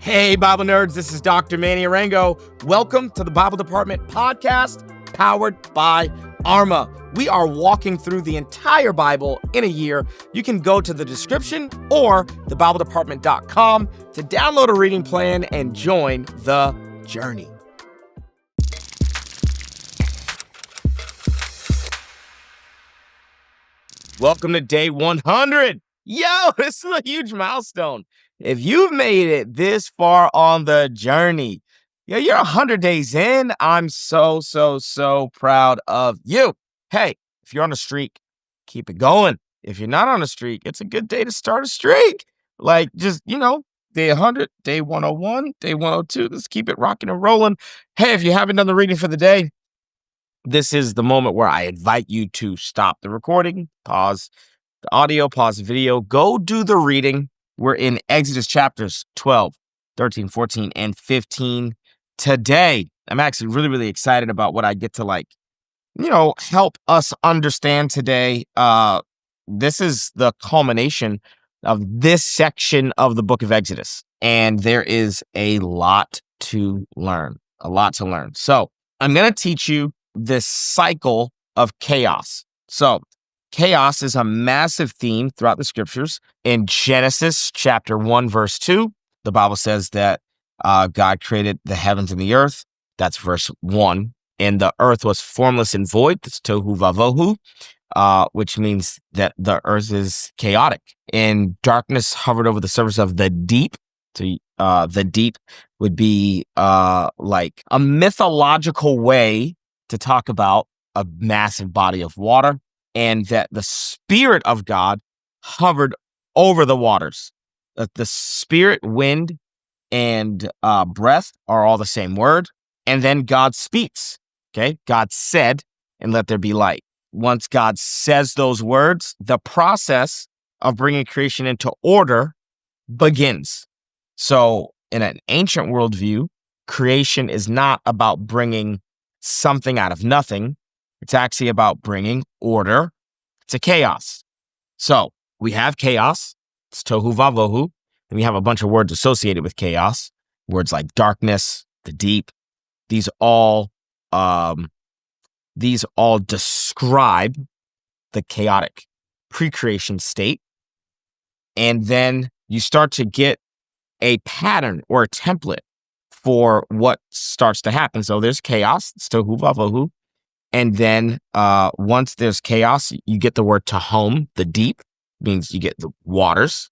Hey, Bible nerds, this is Dr. Manny Arango. Welcome to the Bible Department podcast, powered by Arma. We are walking through the entire Bible in a year. You can go to the description or thebibledepartment.com to download a reading plan and join the journey. Welcome to day 100. Yo, this is a huge milestone. If you've made it this far on the journey, you're 100 days in. I'm so proud of you. Hey, if you're on a streak, keep it going. If you're not on a streak, it's a good day to start a streak. Like just, day 100, day 101, day 102. Let's keep it rocking and rolling. Hey, if you haven't done the reading for the day, this is the moment where I invite you to stop the recording, pause the audio, pause the video, go do the reading. We're in Exodus chapters 12, 13, 14, and 15 today. I'm actually really excited about what I get to help us understand today. This is the culmination of this section of the book of Exodus. And there is a lot to learn, So I'm going to teach you this cycle of chaos. So chaos is a massive theme throughout the scriptures. In Genesis chapter 1, verse 2, the Bible says that God created the heavens and the earth. That's verse 1. And the earth was formless and void. That's tohu vavohu, which means that the earth is chaotic. And darkness hovered over the surface of the deep. So the deep would be like a mythological way to talk about a massive body of water. And that the Spirit of God hovered over the waters. The spirit, wind, and breath are all the same word. And then God speaks. Okay, God said, and let there be light. Once God says those words, the process of bringing creation into order begins. So in an ancient worldview, creation is not about bringing something out of nothing. It's actually about bringing order to chaos. So we have chaos. It's tohu vavohu. And we have a bunch of words associated with chaos. Words like darkness, the deep. These all describe the chaotic pre-creation state. And then you start to get a pattern or a template for what starts to happen. So there's chaos. It's tohu vavohu. And then once there's chaos, you get the word tahom, the deep, means you get the waters.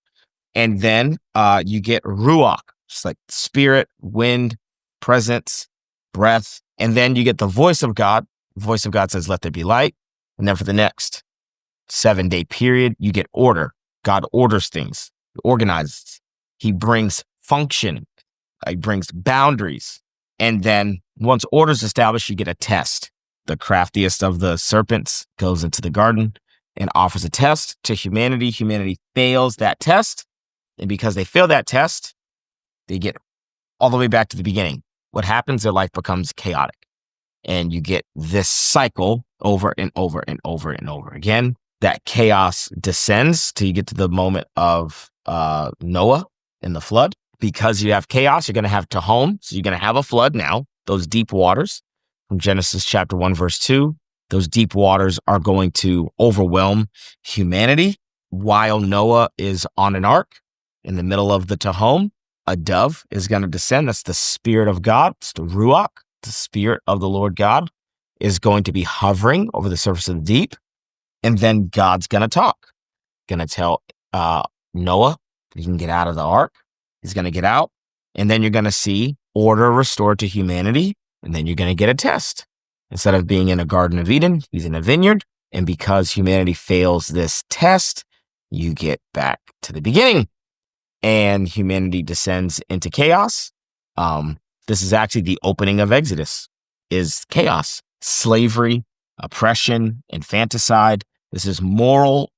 And then you get ruach, just like spirit, wind, presence, breath. And then you get the voice of God. The voice of God says, let there be light. And then for the next 7-day period, you get order. God orders things, he organizes. He brings function. He brings boundaries. And then once order is established, you get a test. The craftiest of the serpents goes into the garden and offers a test to humanity. Humanity fails that test. And because they fail that test, they get all the way back to the beginning. What happens? Their life becomes chaotic. And you get this cycle over and over and over and over again. That chaos descends till you get to the moment of Noah and the flood. Because you have chaos, you're going to have tahom. So you're going to have a flood now, those deep waters. From Genesis chapter 1, verse 2, those deep waters are going to overwhelm humanity. While Noah is on an ark in the middle of the tahom, a dove is going to descend. That's the Spirit of God. It's the ruach, the Spirit of the Lord God, is going to be hovering over the surface of the deep. And then God's going to talk. Going to tell Noah he can get out of the ark. He's going to get out. And then you're going to see order restored to humanity. And then you're going to get a test. Instead of being in a Garden of Eden, he's in a vineyard. And because humanity fails this test, you get back to the beginning. And humanity descends into chaos. This is actually the opening of Exodus, is chaos, slavery, oppression, infanticide. This is moral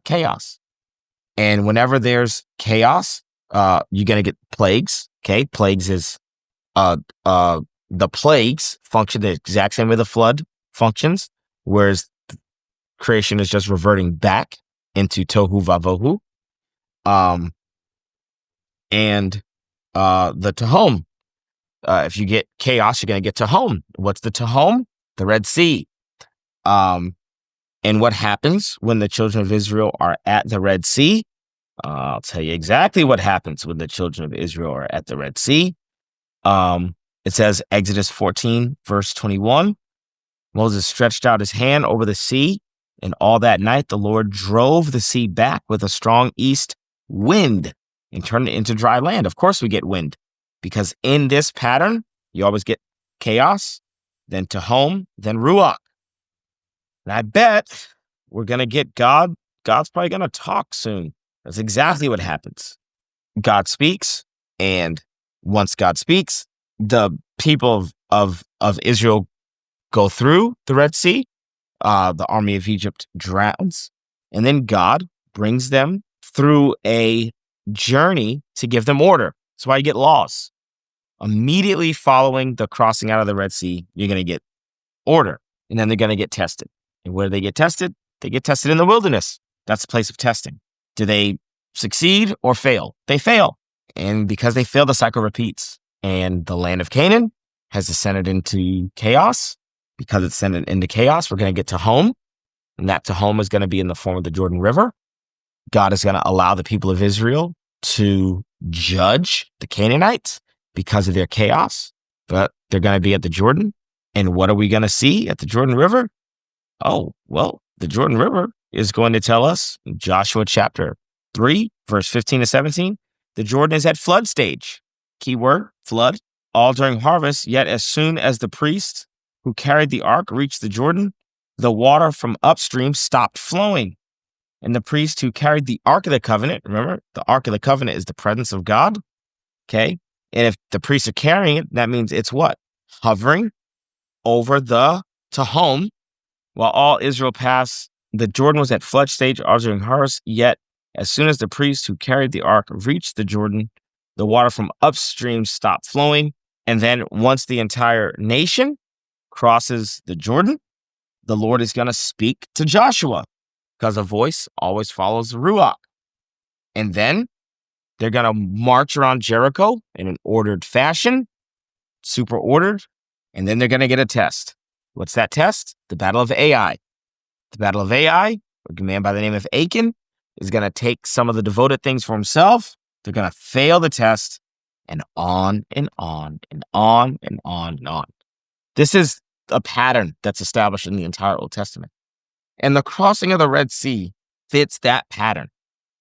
chaos. And whenever there's chaos, you're going to get plagues. Okay, plagues is the plagues function the exact same way the flood functions, whereas creation is just reverting back into tohu vavohu. And the Tehom. If you get chaos, you're going to get Tehom. What's the Tehom? The Red Sea. And what happens when the children of Israel are at the Red Sea? I'll tell you exactly what happens when the children of Israel are at the Red Sea. It says Exodus 14, verse 21. Moses stretched out his hand over the sea, and all that night the Lord drove the sea back with a strong east wind and turned it into dry land. Of course we get wind, because in this pattern, you always get chaos, then Tehom, then Ruach. And I bet we're going to get God. God's probably going to talk soon. That's exactly what happens. God speaks, and once God speaks, the people of Israel go through the Red Sea. The army of Egypt drowns, and then God brings them through a journey to give them order. That's why you get laws. Immediately following the crossing out of the Red Sea, you're going to get order, and then they're going to get tested. And where do they get tested? They get tested in the wilderness. That's the place of testing. Do they succeed or fail? They fail. And because they fail, the cycle repeats. And the land of Canaan has descended into chaos. Because it's descended into chaos, we're going to get Tehom. And that Tehom is going to be in the form of the Jordan River. God is going to allow the people of Israel to judge the Canaanites because of their chaos. But they're going to be at the Jordan. And what are we going to see at the Jordan River? Oh, well, the Jordan River is going to tell us in Joshua chapter 3, verse 15 to 17, the Jordan is at flood stage. Keyword, flood, all during harvest. Yet as soon as the priest who carried the ark reached the Jordan, the water from upstream stopped flowing. And the priest who carried the ark of the covenant, remember, the ark of the covenant is the presence of God. Okay. And if the priests are carrying it, that means it's what? Hovering over the Tehom. While all Israel passed, the Jordan was at flood stage, all during harvest. Yet, as soon as the priest who carried the ark reached the Jordan, the water from upstream stopped flowing. And then once the entire nation crosses the Jordan, the Lord is going to speak to Joshua, because a voice always follows the Ruach. And then they're going to march around Jericho in an ordered fashion, super ordered. And then they're going to get a test. What's that test? The Battle of Ai. The Battle of Ai, a man by the name of Achan, is going to take some of the devoted things for himself. They're going to fail the test, and on and on and on and on and on. This is a pattern that's established in the entire Old Testament. And the crossing of the Red Sea fits that pattern.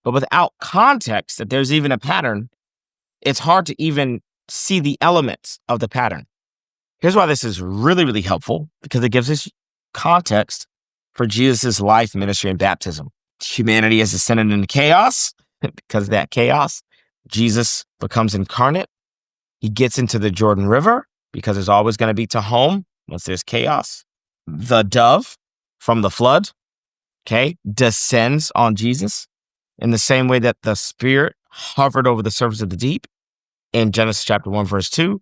But without context that there's even a pattern, it's hard to even see the elements of the pattern. Here's why this is really, really helpful, because it gives us context for Jesus' life, ministry, and baptism. Humanity has descended into chaos. Because of that chaos, Jesus becomes incarnate. He gets into the Jordan River, because there's always going to be Tehom once there's chaos. The dove from the flood, okay, descends on Jesus in the same way that the Spirit hovered over the surface of the deep. In Genesis chapter 1, verse 2,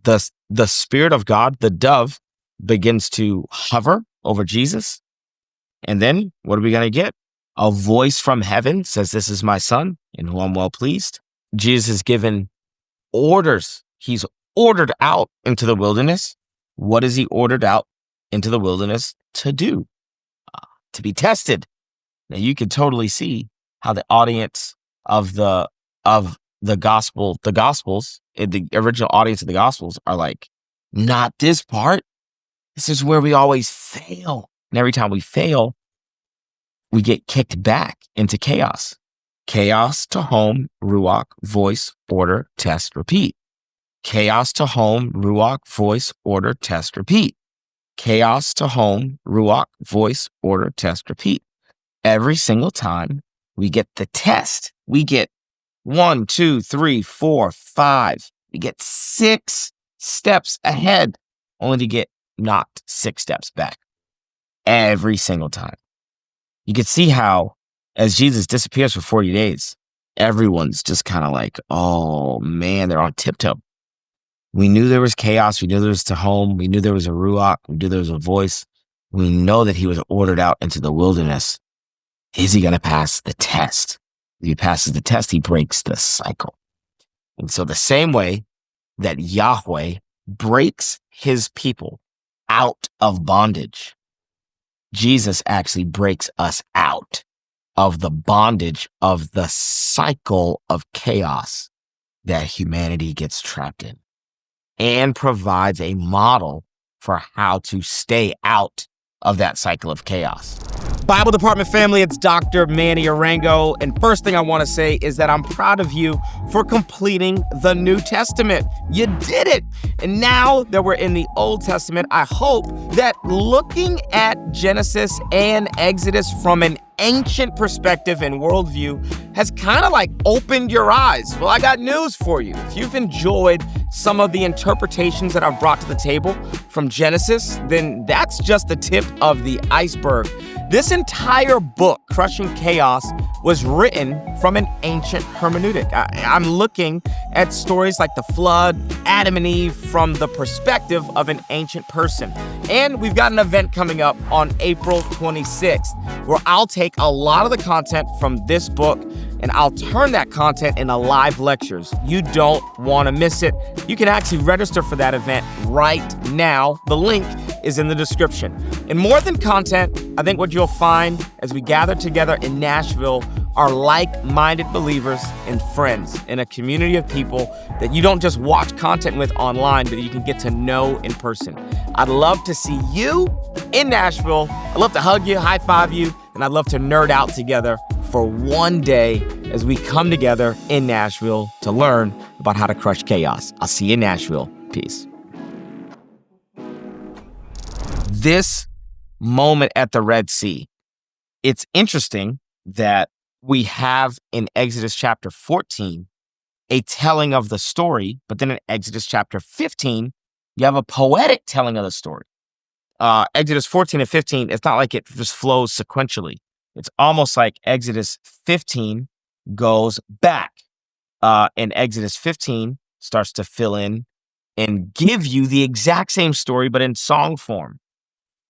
the Spirit of God, the dove, begins to hover over Jesus. And then what are we going to get? A voice from heaven says, "This is my son, in whom I'm well pleased." Jesus is given orders. He's ordered out into the wilderness. What is he ordered out into the wilderness to do? To be tested. Now you can totally see how the audience of the Gospels, the original audience of the Gospels, are like, not this part. This is where we always fail. And every time we fail, we get kicked back into chaos. Chaos, Tehom, Ruach, voice, order, test, repeat. Chaos, Tehom, Ruach, voice, order, test, repeat. Chaos, Tehom, Ruach, voice, order, test, repeat. Every single time we get the test, we get 1, 2, 3, 4, 5. We get 6 steps ahead, only to get knocked 6 steps back. Every single time. You can see how, as Jesus disappears for 40 days, everyone's just kind of like, oh man, they're on tiptoe. We knew there was chaos. We knew there was Tehom. We knew there was a Ruach. We knew there was a voice. We know that he was ordered out into the wilderness. Is he going to pass the test? If he passes the test, he breaks the cycle. And so the same way that Yahweh breaks his people out of bondage, Jesus actually breaks us out of the bondage of the cycle of chaos that humanity gets trapped in, and provides a model for how to stay out of that cycle of chaos. Bible Department family, it's Dr. Manny Arango. And first thing I want to say is that I'm proud of you for completing the New Testament. You did it. And now that we're in the Old Testament, I hope that looking at Genesis and Exodus from an ancient perspective and worldview has kind of like opened your eyes. Well, I got news for you. If you've enjoyed some of the interpretations that I've brought to the table from Genesis, then that's just the tip of the iceberg. This entire book, Crushing Chaos, was written from an ancient hermeneutic. I'm looking at stories like the flood, Adam and Eve, from the perspective of an ancient person. And we've got an event coming up on April 26th, where I'll take a lot of the content from this book and I'll turn that content into live lectures. You don't want to miss it. You can actually register for that event right now. The link is in the description. And more than content, I think what you'll find as we gather together in Nashville are like-minded believers and friends in a community of people that you don't just watch content with online, but you can get to know in person. I'd love to see you in Nashville. I'd love to hug you, high-five you, and I'd love to nerd out together for one day as we come together in Nashville to learn about how to crush chaos. I'll see you in Nashville. Peace. This moment at the Red Sea, it's interesting that we have in Exodus chapter 14 a telling of the story, but then in Exodus chapter 15, you have a poetic telling of the story. Exodus 14 and 15, it's not like it just flows sequentially. It's almost like Exodus 15 goes back. And Exodus 15 starts to fill in and give you the exact same story, but in song form.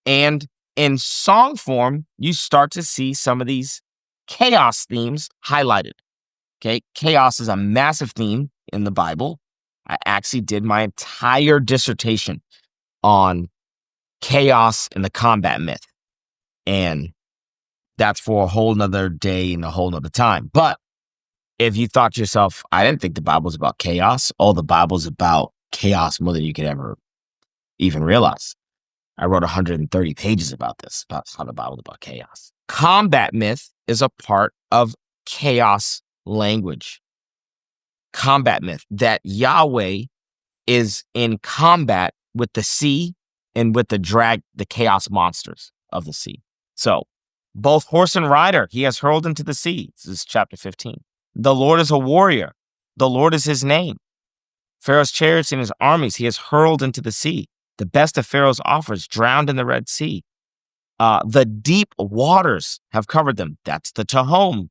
And in song form, you start to see some of these chaos themes highlighted. Okay, chaos is a massive theme in the Bible. I actually did my entire dissertation on chaos and the combat myth. And that's for a whole nother day and a whole nother time. But if you thought to yourself, I didn't think the Bible's about chaos. Oh, the Bible's about chaos more than you could ever even realize. I wrote 130 pages about this, about how the Bible's about chaos. Combat myth is a part of chaos language. Combat myth, that Yahweh is in combat with the sea and with the chaos monsters of the sea. So both horse and rider, he has hurled into the sea. This is chapter 15. The Lord is a warrior. The Lord is his name. Pharaoh's chariots and his armies, he has hurled into the sea. The best of Pharaoh's offers drowned in the Red Sea. The deep waters have covered them. That's the Tehom.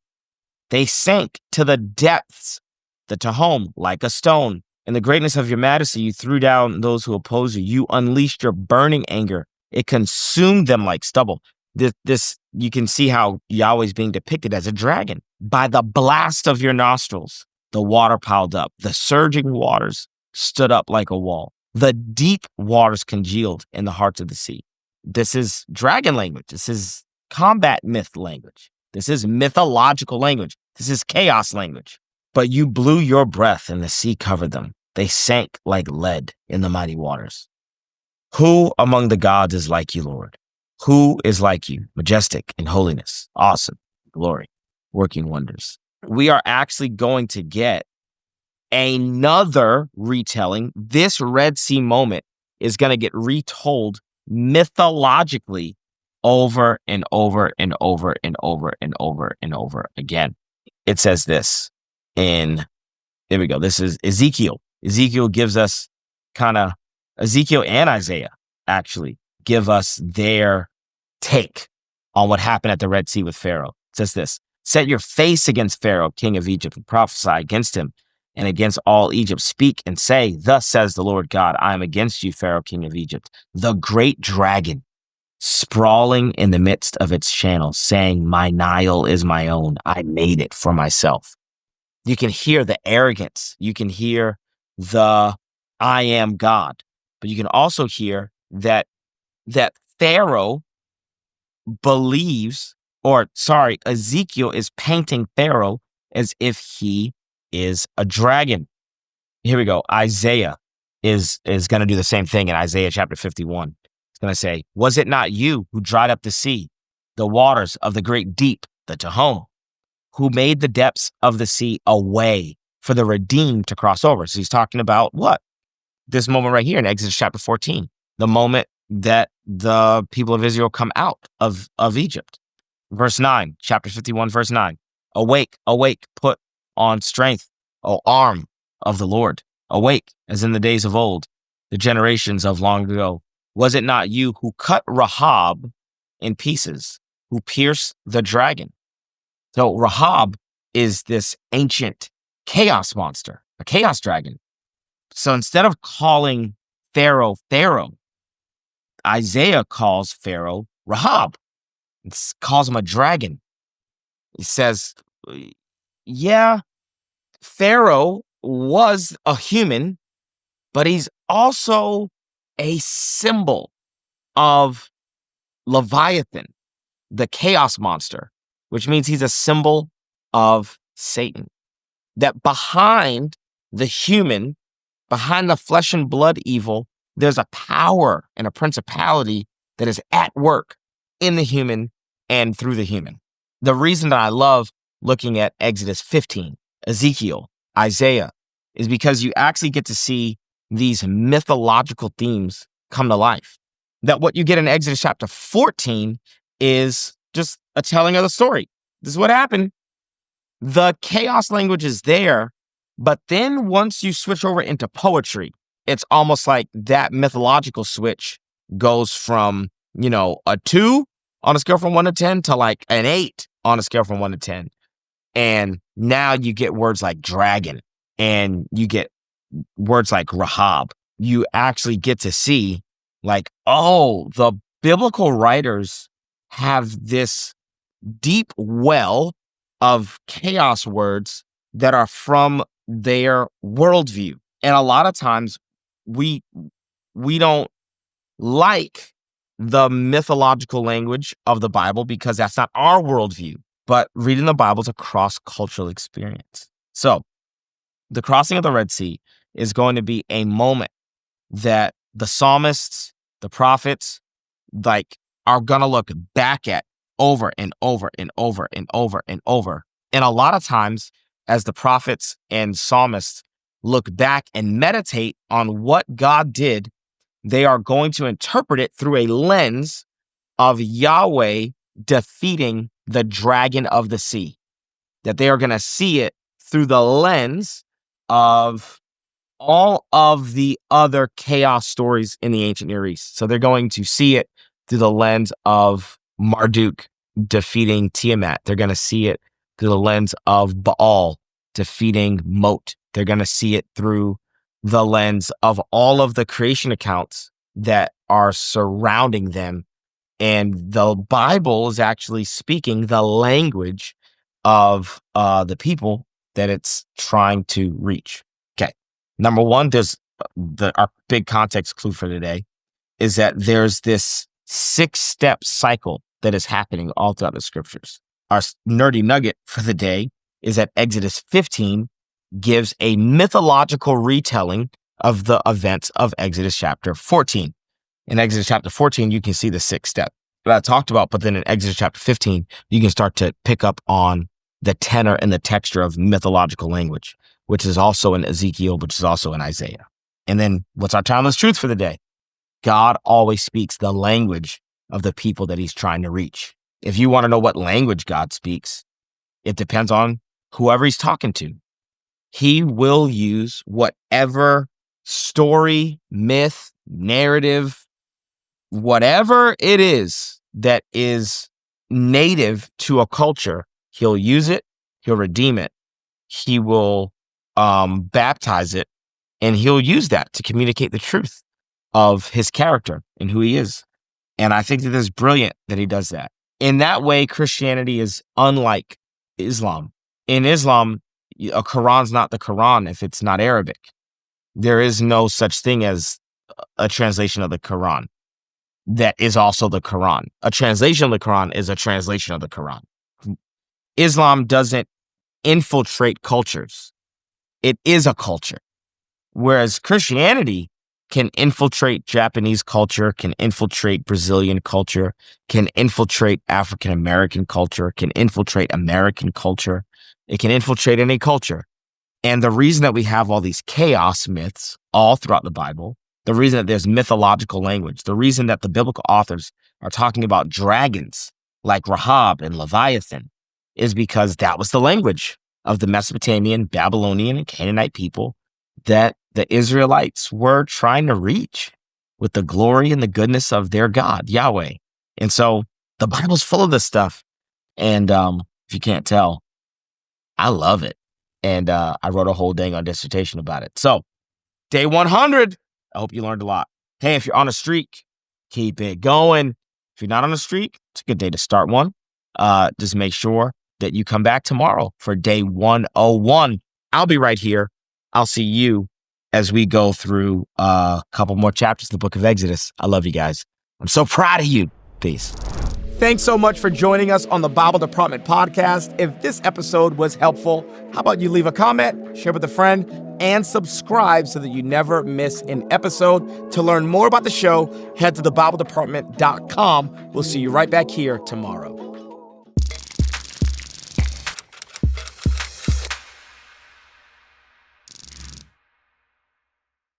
They sank to the depths, the Tehom, like a stone. In the greatness of your majesty, you threw down those who oppose you. You unleashed your burning anger. It consumed them like stubble. This you can see how Yahweh is being depicted as a dragon. By the blast of your nostrils, the water piled up. The surging waters stood up like a wall. The deep waters congealed in the hearts of the sea. This is dragon language. This is combat myth language. This is mythological language. This is chaos language. But you blew your breath and the sea covered them. They sank like lead in the mighty waters. Who among the gods is like you, Lord? Who is like you, majestic in holiness, awesome, glory, working wonders? We are actually going to get another retelling. This Red Sea moment is going to get retold mythologically over and over and over and over and over and over again. It says this here we go. This is Ezekiel. Ezekiel gives us Ezekiel and Isaiah actually give us their take on what happened at the Red Sea with Pharaoh. It says this: set your face against Pharaoh, king of Egypt, and prophesy against him and against all Egypt. Speak and say, thus says the Lord God, I am against you, Pharaoh, king of Egypt, the great dragon, sprawling in the midst of its channel, saying, my Nile is my own. I made it for myself. You can hear the arrogance. You can hear the I am God. But you can also hear that Pharaoh believes, Ezekiel is painting Pharaoh as if he is a dragon. Here we go. Isaiah is going to do the same thing in Isaiah chapter 51. It's going to say, was it not you who dried up the sea, the waters of the great deep, the Tehom, who made the depths of the sea a way for the redeemed to cross over? So he's talking about what? This moment right here in Exodus chapter 14, the moment that the people of Israel come out of Egypt. Verse 9, chapter 51, verse 9. Awake, awake, put on strength, O arm of the Lord. Awake, as in the days of old, the generations of long ago. Was it not you who cut Rahab in pieces, who pierced the dragon? So Rahab is this ancient chaos monster, a chaos dragon. So instead of calling Pharaoh, Isaiah calls Pharaoh Rahab. It calls him a dragon. He says, yeah, Pharaoh was a human, but he's also a symbol of Leviathan, the chaos monster, which means he's a symbol of Satan. That behind the human, behind the flesh and blood evil, there's a power and a principality that is at work in the human and through the human. The reason that I love looking at Exodus 15, Ezekiel, Isaiah, is because you actually get to see these mythological themes come to life. That what you get in Exodus chapter 14 is just a telling of the story. This is what happened. The chaos language is there, but then once you switch over into poetry, it's almost like that mythological switch goes from, a 2 on a scale from 1 to 10 to like an 8 on a scale from 1 to 10. And now you get words like dragon and you get words like Rahab. You actually get to see like, oh, the biblical writers have this deep well of chaos words that are from their worldview. And a lot of times we don't like the mythological language of the Bible because that's not our worldview. But reading the Bible is a cross-cultural experience. So the crossing of the Red Sea is going to be a moment that the psalmists, the prophets, are going to look back at over and over and over and over and over. And a lot of times, as the prophets and psalmists look back and meditate on what God did, they are going to interpret it through a lens of Yahweh defeating the dragon of the sea. That they are going to see it through the lens of all of the other chaos stories in the ancient Near East. So they're going to see it through the lens of Marduk defeating Tiamat. They're going to see it through the lens of Baal defeating Mot. They're going to see it through the lens of all of the creation accounts that are surrounding them. And the Bible is actually speaking the language of the people that it's trying to reach. Okay. Number one, there's our big context clue for today is that there's this 6-step cycle that is happening all throughout the scriptures. Our nerdy nugget for the day is that Exodus 15 gives a mythological retelling of the events of Exodus chapter 14. In Exodus chapter 14, you can see the 6 step that I talked about, but then in Exodus chapter 15, you can start to pick up on the tenor and the texture of mythological language, which is also in Ezekiel, which is also in Isaiah. And then what's our timeless truth for the day? God always speaks the language of the people that he's trying to reach. If you want to know what language God speaks, it depends on whoever he's talking to. He will use whatever story, myth, narrative, whatever it is that is native to a culture. He'll use it. He'll redeem it. He will baptize it. And he'll use that to communicate the truth of his character and who he is. And I think that it's brilliant that he does that. In that way, Christianity is unlike Islam. In Islam, A Quran's not the Quran if it's not Arabic. There is no such thing as a translation of the Quran that is also the Quran. A translation of the Quran is a translation of the Quran. Islam doesn't infiltrate cultures. It is a culture. Whereas Christianity can infiltrate Japanese culture, can infiltrate Brazilian culture, can infiltrate African American culture, can infiltrate American culture. It can infiltrate any culture. And the reason that we have all these chaos myths all throughout the Bible, the reason that there's mythological language, the reason that the biblical authors are talking about dragons like Rahab and Leviathan is because that was the language of the Mesopotamian, Babylonian, and Canaanite people that the Israelites were trying to reach with the glory and the goodness of their God, Yahweh. And so the Bible's full of this stuff. And if you can't tell, I love it. And I wrote a whole dang on dissertation about it. So day 100, I hope you learned a lot. Hey, if you're on a streak, keep it going. If you're not on a streak, it's a good day to start one. Just make sure that you come back tomorrow for day 101. I'll be right here. I'll see you as we go through a couple more chapters of the book of Exodus. I love you guys. I'm so proud of you. Peace. Thanks so much for joining us on the Bible Department podcast. If this episode was helpful, how about you leave a comment, share with a friend, and subscribe so that you never miss an episode. To learn more about the show, head to thebibledepartment.com. We'll see you right back here tomorrow.